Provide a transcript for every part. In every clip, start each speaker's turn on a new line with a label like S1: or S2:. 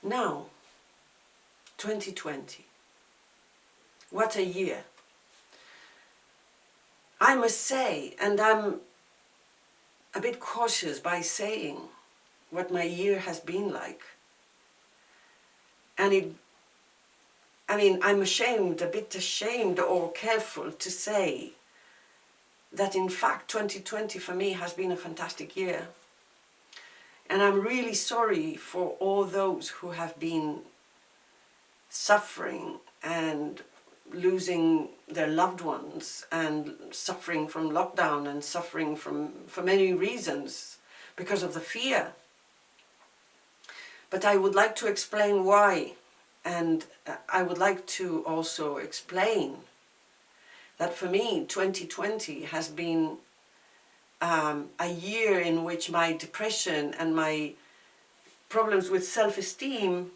S1: Now, 2020. What a year. I must say, and I'm a bit cautious by saying what my year has been like. And I'm a bit ashamed or careful to say that in fact 2020 for me has been a fantastic year. And I'm really sorry for all those who have been suffering and losing their loved ones and suffering from lockdown and suffering for many reasons because of the fear. But I would like to explain why, and I would like to also explain that for me 2020 has been a year in which my depression and my problems with self-esteem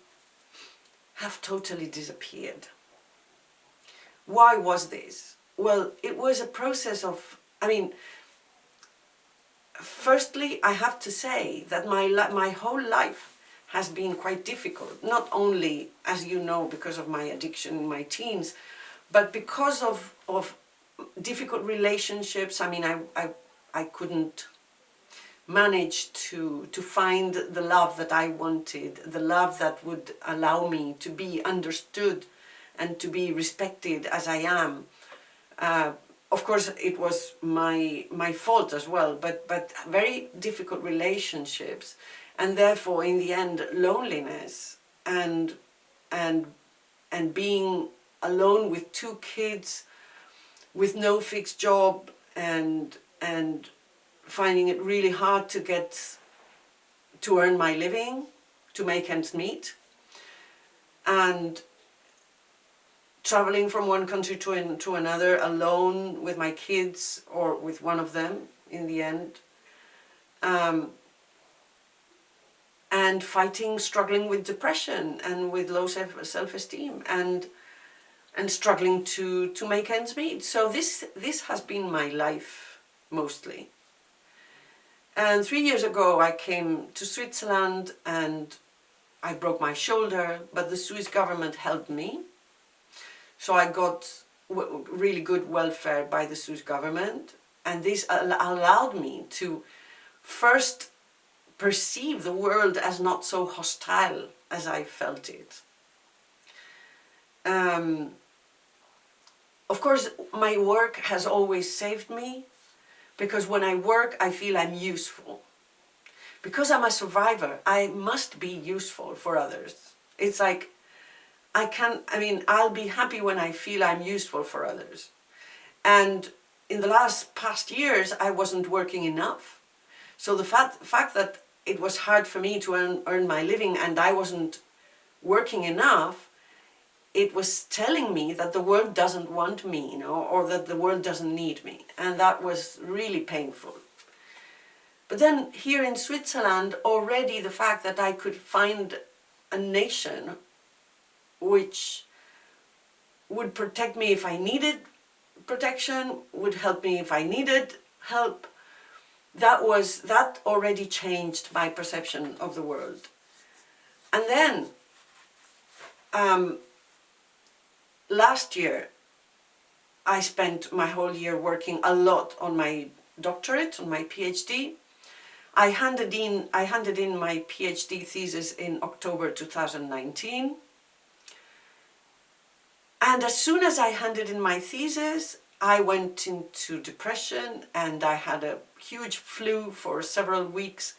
S1: have totally disappeared. Why was this? Well, it was a process of, firstly, I have to say that my whole life has been quite difficult, not only, as you know, because of my addiction in my teens, but because of difficult relationships. I couldn't manage to find the love that I wanted, the love that would allow me to be understood and to be respected as I am. Of course, it was my fault as well, but very difficult relationships, and therefore, in the end, loneliness and being alone with 2 kids, with no fixed job, and finding it really hard to earn my living, to make ends meet, and traveling from one country to another alone with my kids, or with one of them in the end, and struggling with depression and with low self-esteem, and struggling to make ends meet. So this has been my life mostly. And 3 years ago I came to Switzerland and I broke my shoulder, but the Swiss government helped me. So I got really good welfare by the Swiss government, and this allowed me to first perceive the world as not so hostile as I felt it. Of course, my work has always saved me, because when I work I feel I'm useful. Because I'm a survivor, I must be useful for others. It's like I'll be happy when I feel I'm useful for others. And in the past years, I wasn't working enough. So the fact that it was hard for me to earn my living and I wasn't working enough, it was telling me that the world doesn't want me, or that the world doesn't need me. And that was really painful. But then here in Switzerland, already the fact that I could find a nation which would protect me if I needed protection, would help me if I needed help, that already changed my perception of the world. And then, last year, I spent my whole year working a lot on my doctorate, on my PhD. I handed in my PhD thesis in October 2019. And as soon as I handed in my thesis, I went into depression and I had a huge flu for several weeks.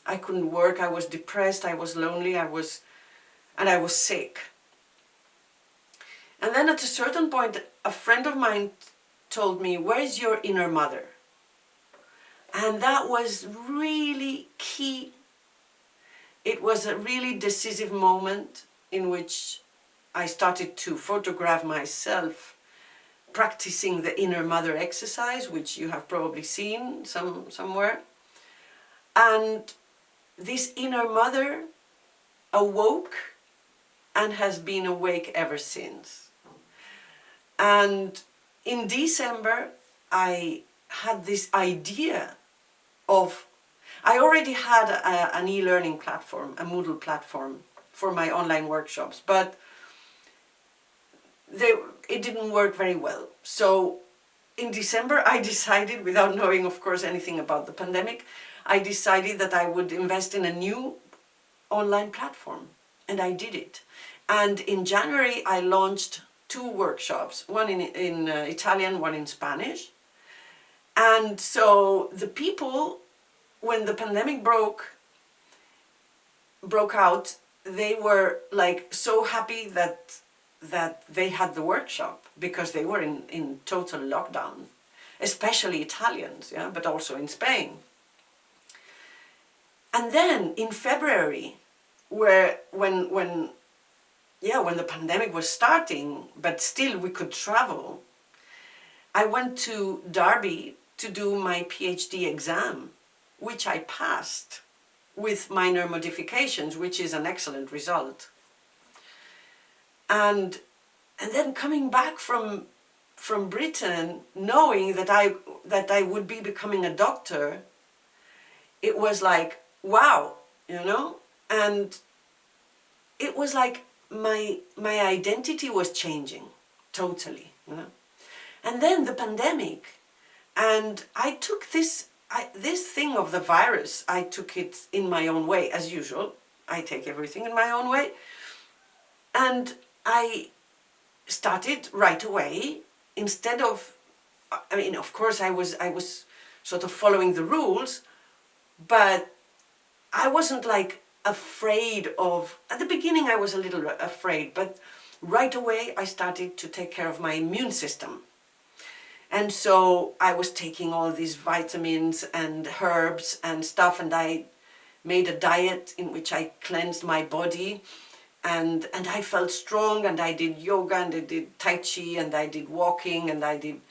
S1: I couldn't work, I was depressed, I was lonely, I was sick. And then at a certain point, a friend of mine told me, "Where's your inner mother?" And that was really key. It was a really decisive moment in which I started to photograph myself practicing the inner mother exercise, which you have probably seen somewhere. And this inner mother awoke and has been awake ever since. And in December, I had this idea I already had an e-learning platform, a Moodle platform for my online workshops, but it didn't work very well. So in December, I decided, without knowing, of course, anything about the pandemic, I decided that I would invest in a new online platform, and I did it. And in January, I launched 2 workshops, one in Italian, one in Spanish. And so the people, when the pandemic broke out, they were like so happy that they had the workshop, because they were in total lockdown, especially Italians, yeah, but also in Spain. And then in February, when the pandemic was starting, but still we could travel, I went to Derby to do my PhD exam, which I passed with minor modifications, which is an excellent result. And then coming back from Britain, knowing that I would be becoming a doctor, it was like, wow, you know? And it was like my identity was changing totally, you know? And then the pandemic, and I took this thing of the virus, I took it in my own way, as usual. I take everything in my own way. And I started right away, instead of, I mean, of course I was sort of following the rules, but I wasn't like afraid of, at the beginning I was a little afraid, but right away I started to take care of my immune system. And so I was taking all these vitamins and herbs and stuff, and I made a diet in which I cleansed my body, and I felt strong, and I did yoga, and I did tai chi, and I did walking, and I did,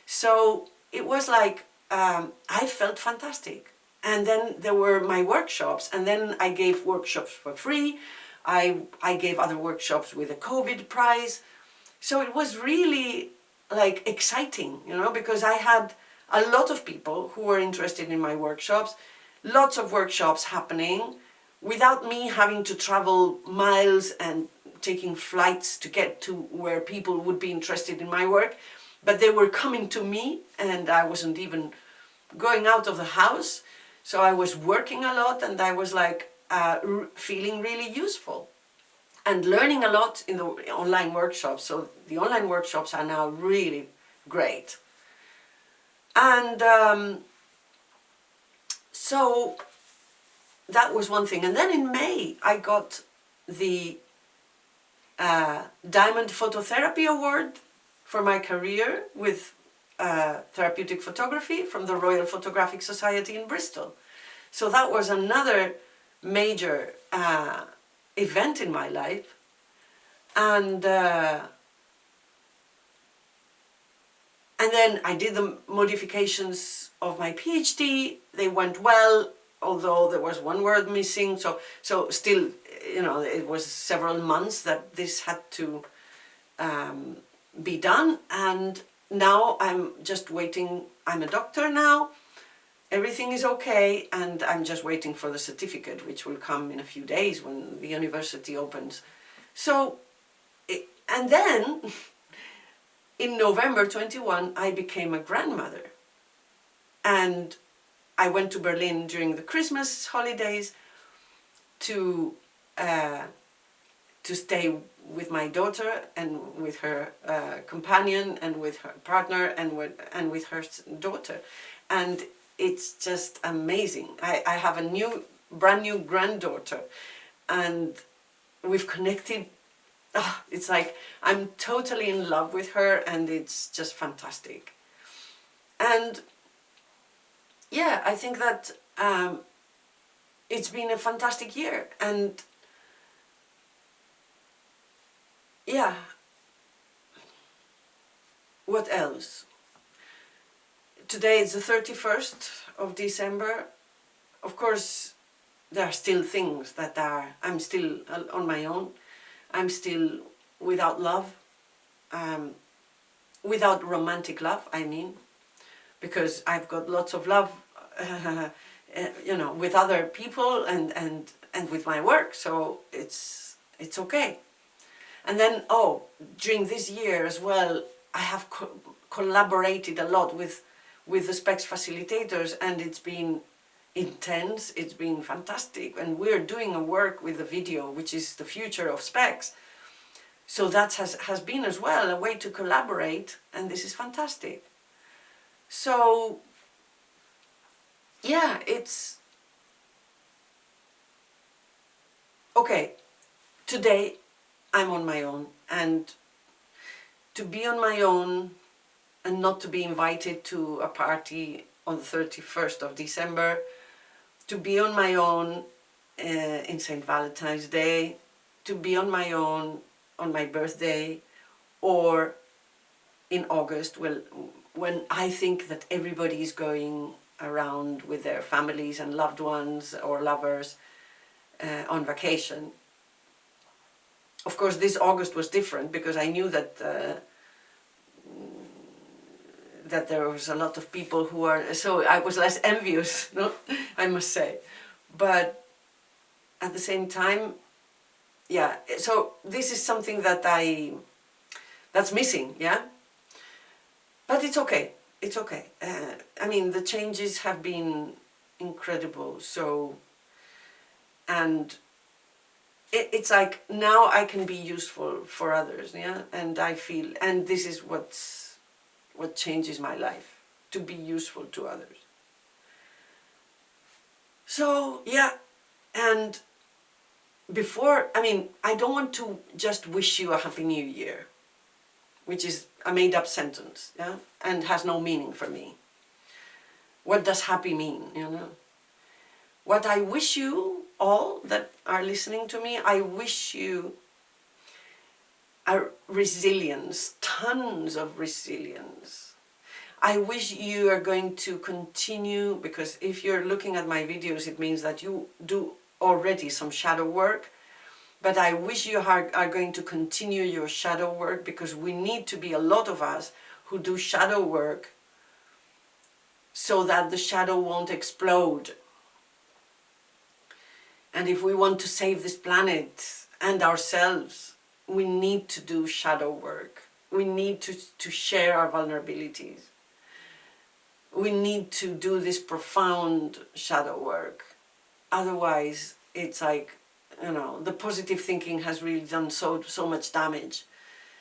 S1: so it was like, I felt fantastic. And then there were my workshops, and then I gave workshops for free. I gave other workshops with a COVID prize. So it was really like exciting, you know, because I had a lot of people who were interested in my workshops, lots of workshops happening without me having to travel miles and taking flights to get to where people would be interested in my work, but they were coming to me, and I wasn't even going out of the house. So I was working a lot, and I was like feeling really useful and learning a lot in the online workshops. So the online workshops are now really great. And so that was one thing. And then in May, I got the Diamond Phototherapy Award for my career with therapeutic photography from the Royal Photographic Society in Bristol. So that was another major event in my life. And then I did the modifications of my PhD. They went well, although there was one word missing. So still, you know, it was several months that this had to be done. And now I'm just waiting. I'm a doctor now. Everything is okay, and I'm just waiting for the certificate, which will come in a few days when the university opens. So, and then in November 21, I became a grandmother. And I went to Berlin during the Christmas holidays to stay with my daughter and with her companion and with her partner and with her daughter. And it's just amazing. I have a brand new granddaughter, and we've connected. Oh, it's like I'm totally in love with her, and it's just fantastic. And yeah, I think that it's been a fantastic year. And yeah, what else? Today is the 31st of December. Of course, there are still things that I'm still on my own. I'm still without love, without romantic love, I mean, because I've got lots of love, you know, with other people and with my work. So it's it's okay. And then, oh, during this year as well, I have collaborated a lot with the SPEX facilitators, and it's been intense, it's been fantastic, and we're doing a work with the video, which is the future of SPEX. So that has been as well a way to collaborate, and this is fantastic. So, yeah, it's okay. Today, I'm on my own, and to be on my own and not to be invited to a party on the 31st of December, to be on my own in St. Valentine's Day, to be on my own on my birthday, or in August, when I think that everybody is going around with their families and loved ones or lovers on vacation. Of course, this August was different because I knew that that there was a lot of people who are, so I was less envious, no? I must say. But at the same time, yeah, so this is something that that's missing, yeah? But it's okay, it's okay. I mean, the changes have been incredible, so, and it's like now I can be useful for others, yeah? And I feel, and this is what changes my life, to be useful to others. So, yeah, and before, I mean, I don't want to just wish you a Happy New Year, which is a made-up sentence, yeah, and has no meaning for me. What does happy mean, you know? What I wish you all that are listening to me, I wish you a resilience, tons of resilience. I wish you are going to continue, because if you're looking at my videos, it means that you do already some shadow work, but I wish you are going to continue your shadow work, because we need to be a lot of us who do shadow work so that the shadow won't explode. And if we want to save this planet and ourselves, we need to do shadow work. We need to share our vulnerabilities. We need to do this profound shadow work. Otherwise, it's like, you know, the positive thinking has really done so much damage,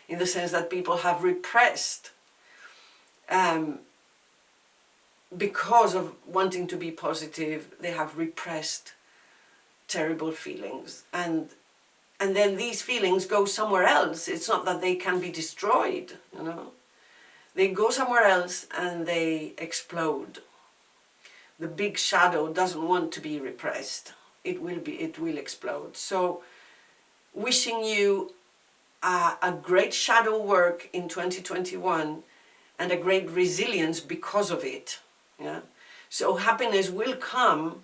S1: in the sense that people have repressed, because of wanting to be positive, they have repressed terrible feelings, and then these feelings go somewhere else. It's not that they can be destroyed, you know. They go somewhere else and they explode. The big shadow doesn't want to be repressed. It will explode. So, wishing you a great shadow work in 2021 and a great resilience because of it. Yeah. So happiness will come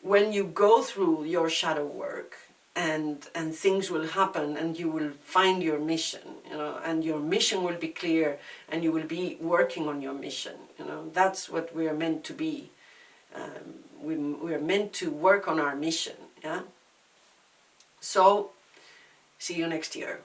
S1: when you go through your shadow work, and things will happen, and you will find your mission, you know, and your mission will be clear, and you will be working on your mission, you know. That's what we are meant to be. We are meant to work on our mission, yeah. So, see you next year.